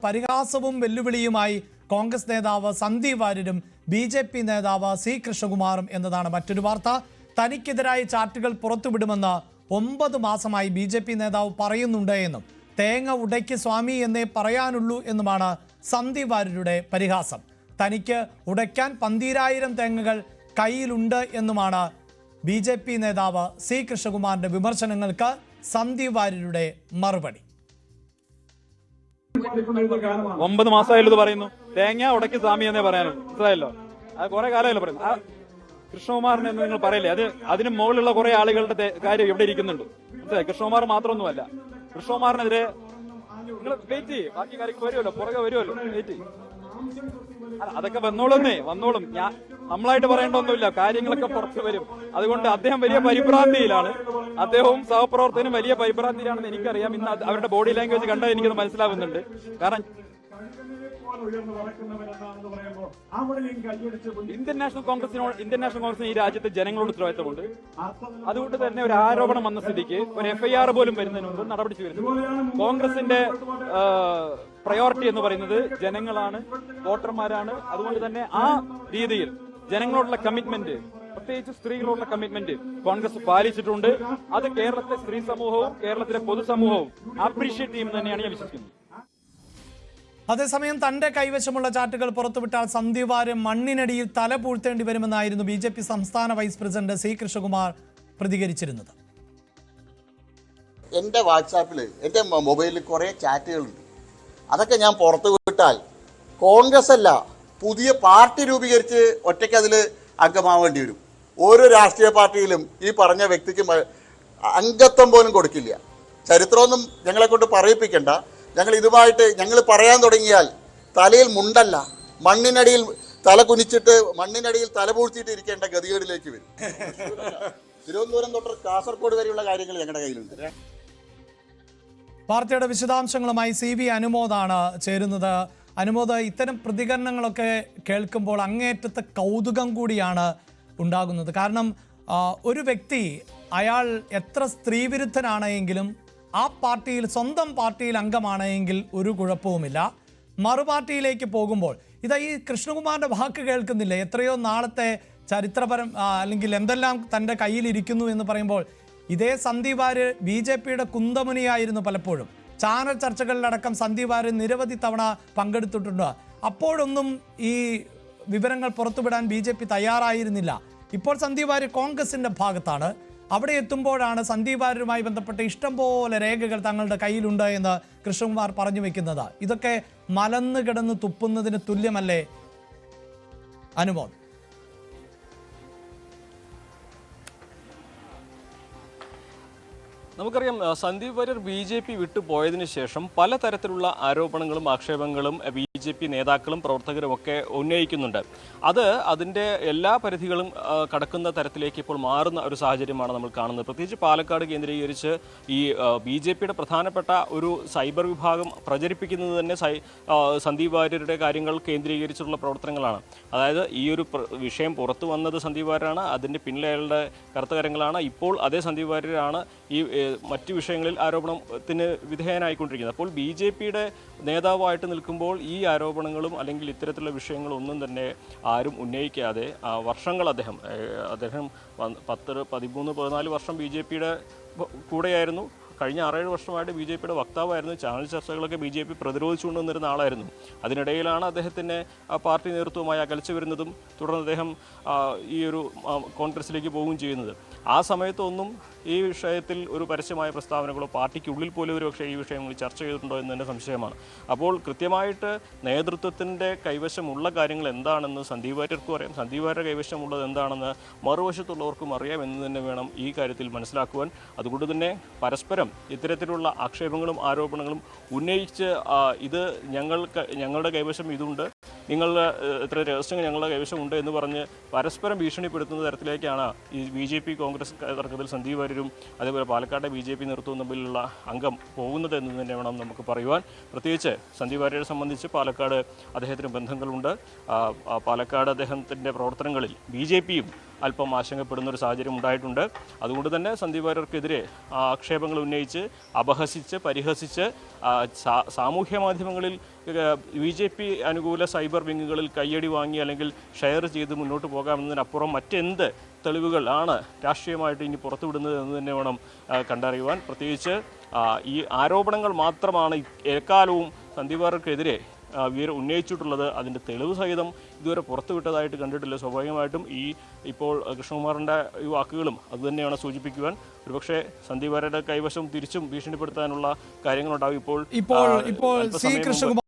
പരിഹാസവും വെല്ലുവിളിയുമായി കോൺഗ്രസ് നേതാവ് സന്ദീപ് വാര്യരും BJP നേതാവ് C കൃഷ്ണകുമാറും എന്നതാണ് മറ്റൊരു വാർത്ത. തനിക്കെതിരായ ചാറ്റുകൾ പുറത്തുവിടുമെന്ന് 9 മാസമായി BJP നേതാവ് പറയുന്നുണ്ട് എന്നും തേങ്ങ ഉടയ്ക്ക് സ്വാമി എന്നേ പറയാനുള്ളൂ എന്നുമാണ് സന്ദീപ് വാര്യരുടെ പരിഹാസം. തനിക്ക് ഉടയ്ക്കാൻ 12,000 തേങ്ങകൾ കയ്യിലുണ്ട് എന്നുമാണ് BJP നേതാവ് C കൃഷ്ണകുമാറിന്റെ വിമർശനങ്ങൾക്ക് സന്ദീപ് വാര്യരുടെ മറുപടി. 9 മാസമായാലും ഇത് പറയുന്നു, തേങ്ങ ഉടക്കി സ്വാമി എന്നേ പറയാനും. മനസ്സിലായല്ലോ, അത് കുറെ കാലമല്ലോ പറയുന്നു. ആ കൃഷ്ണകുമാറിനെ നിങ്ങൾ പറയില്ലേ, അതിന് മുകളിലുള്ള കുറെ ആളുകളുടെ കാര്യം ഇവിടെ ഇരിക്കുന്നുണ്ട്. മനസ്സിലായി, കൃഷ്ണകുമാർ മാത്രമൊന്നുമല്ല. കൃഷ്ണകുമാറിനെതിരെ നിങ്ങൾ വെയിറ്റ് ചെയ്യും, ബാക്കി കാര്യങ്ങൾ വരുമല്ലോ, പുറകെ വരുമല്ലോ, വെയിറ്റ് ചെയ്യും. അതൊക്കെ വന്നോളും. നമ്മളായിട്ട് പറയേണ്ടതൊന്നുമില്ല, കാര്യങ്ങളൊക്കെ പുറത്തു വരും. അതുകൊണ്ട് അദ്ദേഹം വലിയ പരിഭ്രാന്തിയിലാണ്, അദ്ദേഹവും സഹപ്രവർത്തകനും വലിയ പരിഭ്രാന്തിയിലാണെന്ന് എനിക്കറിയാം. ഇന്ന് അവരുടെ ബോഡി ലാംഗ്വേജ് കണ്ടാൽ എനിക്കത് മനസ്സിലാവുന്നുണ്ട്. കാരണം ഇന്ത്യൻ നാഷണൽ കോൺഗ്രസിന് ഈ രാജ്യത്തെ ജനങ്ങളോട് ഉത്തരവാദിത്തമുണ്ട്. അതുകൊണ്ട് തന്നെ ഒരു ആരോപണം വന്ന സ്ഥിതിക്ക് ഒരു FIR പോലും വരുന്നതിന് മുമ്പ് നടപടി സ്വീകരിച്ചു. കോൺഗ്രസിന്റെ പ്രയോറിറ്റി എന്ന് പറയുന്നത് ജനങ്ങളാണ്, വോട്ടർമാരാണ്. അതുകൊണ്ട് തന്നെ ആ രീതിയിൽ ജനങ്ങളോടുള്ള കമ്മിറ്റ്മെന്റ്, പ്രത്യേകിച്ച് സ്ത്രീകളോടുള്ള കമ്മിറ്റ്മെന്റ് കോൺഗ്രസ് പാലിച്ചിട്ടുണ്ട്. അത് കേരളത്തിലെ സ്ത്രീ സമൂഹവും കേരളത്തിലെ പൊതുസമൂഹവും അപ്രീഷിയേറ്റ് ചെയ്യുമെന്ന് തന്നെയാണ് ഞാൻ വിശ്വസിക്കുന്നത്. അതേസമയം തന്റെ കൈവശമുള്ള ചാറ്റുകൾ പുറത്തുവിട്ടാൽ സന്ദീപ് വാര്യർ മണ്ണിനടിയിൽ തല പൂഴ്ത്തേണ്ടി വരുമെന്നായിരുന്നു BJP സംസ്ഥാന വൈസ് പ്രസിഡന്റ് C കൃഷ്ണകുമാർ പ്രതികരിച്ചിരുന്നത്. എൻ്റെ വാട്സാപ്പിൽ, എൻ്റെ മൊബൈലിൽ കുറേ ചാറ്റുകളുണ്ട്. അതൊക്കെ ഞാൻ പുറത്തു വിട്ടാൽ കോൺഗ്രസ് അല്ല, പുതിയ പാർട്ടി രൂപീകരിച്ച് ഒറ്റയ്ക്ക് അതിൽ അംഗമാവേണ്ടി വരും. ഓരോ രാഷ്ട്രീയ പാർട്ടിയിലും ഈ പറഞ്ഞ വ്യക്തിക്ക് അംഗത്വം പോലും കൊടുക്കില്ല. ചരിത്രമൊന്നും ഞങ്ങളെ കൊണ്ട് പറയിപ്പിക്കണ്ട. ഞങ്ങൾ പറയാൻ തുടങ്ങിയാൽ തലയിൽ മുണ്ടല്ല, മണ്ണിനടിയിൽ തല കുനിച്ചിട്ട് മണ്ണിനടിയിൽ തല പൂഴ്ത്തിയിട്ട് ഇരിക്കേണ്ട ഗതികേടിലേക്ക് വരും. തിരുവനന്തപുരം തൊട്ട് കാസർഗോഡ് വരെയുള്ള കാര്യങ്ങൾ ഞങ്ങളുടെ കയ്യിലുണ്ട്. വാർത്തയുടെ വിശദാംശങ്ങളുമായി CV അനുമോദാണ് ചേരുന്നത്. അനുമോദ്, ഇത്തരം പ്രതികരണങ്ങളൊക്കെ കേൾക്കുമ്പോൾ അങ്ങേയറ്റത്തെ കൗതുകം കൂടിയാണ് ഉണ്ടാകുന്നത്. കാരണം ഒരു വ്യക്തി, അയാൾ എത്ര സ്ത്രീവിരുദ്ധനാണെങ്കിലും ആ പാർട്ടിയിൽ, സ്വന്തം പാർട്ടിയിൽ അംഗമാണെങ്കിൽ ഒരു കുഴപ്പവുമില്ല. മറുപാർട്ടിയിലേക്ക് പോകുമ്പോൾ ഇതാ ഈ കൃഷ്ണകുമാറിന്റെ വാക്ക് കേൾക്കുന്നില്ല. എത്രയോ നാളത്തെ ചരിത്രപരം അല്ലെങ്കിൽ എന്തെല്ലാം തൻ്റെ കയ്യിലിരിക്കുന്നു എന്ന് പറയുമ്പോൾ ഇതേ സന്ദീപ് വാര്യർ BJPയുടെ കുന്തമുനിയായിരുന്നു. പലപ്പോഴും ചാനൽ ചർച്ചകളിലടക്കം സന്ദീപ് വാര്യർ നിരവധി തവണ പങ്കെടുത്തിട്ടുണ്ട്. അപ്പോഴൊന്നും ഈ വിവരങ്ങൾ പുറത്തുവിടാൻ BJP തയ്യാറായിരുന്നില്ല. ഇപ്പോൾ സന്ദീപ് വാര്യർ കോൺഗ്രസിന്റെ ഭാഗത്താണ്. അവിടെ എത്തുമ്പോഴാണ് സന്ദീപ് വാര്യരുമായി ബന്ധപ്പെട്ട ഇഷ്ടംപോലെ രേഖകൾ തങ്ങളുടെ കയ്യിലുണ്ട് എന്ന് കൃഷ്ണകുമാർ പറഞ്ഞു വെക്കുന്നത്. ഇതൊക്കെ മലന്ന് കിടന്ന് തുപ്പുന്നതിന് തുല്യമല്ലേ അനുമോദ്? നമുക്കറിയാം, സന്ദീപ് വാര്യർ BJP വിട്ടുപോയതിനു ശേഷം പലതരത്തിലുള്ള ആരോപണങ്ങളും ആക്ഷേപങ്ങളും BJP നേതാക്കളും പ്രവർത്തകരും ഒക്കെ ഉന്നയിക്കുന്നുണ്ട്. അതിൻ്റെ എല്ലാ പരിധികളും കടക്കുന്ന തരത്തിലേക്ക് ഇപ്പോൾ മാറുന്ന ഒരു സാഹചര്യമാണ് നമ്മൾ കാണുന്നത്. പ്രത്യേകിച്ച് പാലക്കാട് കേന്ദ്രീകരിച്ച് ഈ BJPയുടെ പ്രധാനപ്പെട്ട ഒരു സൈബർ വിഭാഗം പ്രചരിപ്പിക്കുന്നത് തന്നെ സന്ദീപ് വാര്യരുടെ കാര്യങ്ങൾ കേന്ദ്രീകരിച്ചുള്ള പ്രവർത്തനങ്ങളാണ്. അതായത് ഈ ഒരു വിഷയം പുറത്തു വന്നത് സന്ദീപ് വാര്യരാണ്, അതിൻ്റെ പിന്നിലെ അയാളുടെ കറുത്ത കരങ്ങളാണ്. ഇപ്പോൾ അതേ സന്ദീപ് വാര്യരാണ് ഈ മറ്റു വിഷയങ്ങളിൽ ആരോപണത്തിന് വിധേയനായിക്കൊണ്ടിരിക്കുന്നത്. അപ്പോൾ BJPയുടെ നേതാവായിട്ട് നിൽക്കുമ്പോൾ ഈ ആരോപണങ്ങളും അല്ലെങ്കിൽ ഇത്തരത്തിലുള്ള വിഷയങ്ങളൊന്നും തന്നെ ആരും ഉന്നയിക്കാതെ വർഷങ്ങൾ അദ്ദേഹം 10, 13, 14 വർഷം BJPയുടെ കൂടെയായിരുന്നു. കഴിഞ്ഞ 6-7 വർഷമായിട്ട് BJPയുടെ വക്താവായിരുന്നു. ചാനൽ ചർച്ചകളൊക്കെ BJP പ്രതിരോധിച്ചുകൊണ്ട് വന്നിരുന്ന ആളായിരുന്നു. അതിനിടയിലാണ് അദ്ദേഹത്തിൻ്റെ പാർട്ടി നേതൃത്വവുമായി അകൽച്ച വരുന്നതും തുടർന്ന് അദ്ദേഹം ഈ ഒരു കോൺഗ്രസിലേക്ക് പോവുകയും ചെയ്യുന്നത്. ആ സമയത്തൊന്നും ഈ വിഷയത്തിൽ ഒരു പരസ്യമായ പ്രസ്താവനകളോ പാർട്ടിക്കുള്ളിൽ പോലും ഒരുപക്ഷെ ഈ വിഷയങ്ങൾ ചർച്ച ചെയ്തിട്ടുണ്ടോ എന്ന് തന്നെ സംശയമാണ്. അപ്പോൾ കൃത്യമായിട്ട് നേതൃത്വത്തിൻ്റെ കൈവശമുള്ള കാര്യങ്ങൾ എന്താണെന്ന് സന്ദീപ് വാര്യർക്കും അറിയാം, സന്ദീപ് വാര്യരുടെ കൈവശമുള്ളത് എന്താണെന്ന് മറുവശത്തുള്ളവർക്കും അറിയാം എന്ന് തന്നെ വേണം ഈ കാര്യത്തിൽ മനസ്സിലാക്കുവാൻ. അതുകൊണ്ട് തന്നെ പരസ്പരം ഇത്തരത്തിലുള്ള ആക്ഷേപങ്ങളും ആരോപണങ്ങളും ഉന്നയിച്ച് ഇത് ഞങ്ങളുടെ കൈവശം ഇതുണ്ട്, നിങ്ങളുടെ ഇത്ര രഹസ്യങ്ങൾ ഞങ്ങളുടെ കൈവശമുണ്ട് എന്ന് പറഞ്ഞ് പരസ്പരം ഭീഷണിപ്പെടുത്തുന്ന തരത്തിലേക്കാണ് ഈ BJP കോൺഗ്രസ് തർക്കത്തിൽ സന്ദീപ് വാര്യരും അതേപോലെ പാലക്കാട്ടെ BJP നേതൃത്വവും തമ്മിലുള്ള അംഗം പോകുന്നത് എന്ന് തന്നെ വേണം നമുക്ക് പറയുവാൻ. പ്രത്യേകിച്ച് സന്ദീപ് വാര്യരെ സംബന്ധിച്ച് പാലക്കാട് അദ്ദേഹത്തിന് ബന്ധങ്ങളുണ്ട്. പാലക്കാട് അദ്ദേഹത്തിൻ്റെ പ്രവർത്തനങ്ങളിൽ BJPയും അല്പം ആശങ്കപ്പെടുന്ന ഒരു സാഹചര്യം ഉണ്ടായിട്ടുണ്ട്. അതുകൊണ്ട് തന്നെ സന്ദീപ് വാര്യർക്കെതിരെ ആക്ഷേപങ്ങൾ ഉന്നയിച്ച് അപഹസിച്ച് പരിഹസിച്ച് സാമൂഹ്യ മാധ്യമങ്ങളിൽ BJP അനുകൂല സൈബർ വിങ്ങുകളിൽ കയ്യടി വാങ്ങി അല്ലെങ്കിൽ ഷെയർ ചെയ്ത് മുന്നോട്ട് പോകാമെന്നതിനപ്പുറം മറ്റെന്ത് തെളിവുകൾ ആണ് രാഷ്ട്രീയമായിട്ട് ഇനി പുറത്തുവിടുന്നത് എന്ന് തന്നെ വേണം കണ്ടറിയുവാൻ. പ്രത്യേകിച്ച് ഈ ആരോപണങ്ങൾ മാത്രമാണ് എക്കാലവും സന്ദീപ് വാര്യർക്കെതിരെ ഇവർ ഉന്നയിച്ചിട്ടുള്ളത്. അതിൻ്റെ തെളിവ് സഹിതം ഇതുവരെ പുറത്തുവിട്ടതായിട്ട് കണ്ടിട്ടില്ല. സ്വാഭാവികമായിട്ടും ഇപ്പോൾ കൃഷ്ണകുമാറിൻ്റെ ഈ വാക്കുകളും അതുതന്നെയാണ് സൂചിപ്പിക്കുവാൻ. ഒരുപക്ഷെ സന്ദീപ് വാര്യരുടെ കൈവശം തിരിച്ചും ഭീഷണിപ്പെടുത്താനുള്ള കാര്യങ്ങളുണ്ടാവും. ഇപ്പോൾ സി കൃഷ്ണകുമാർ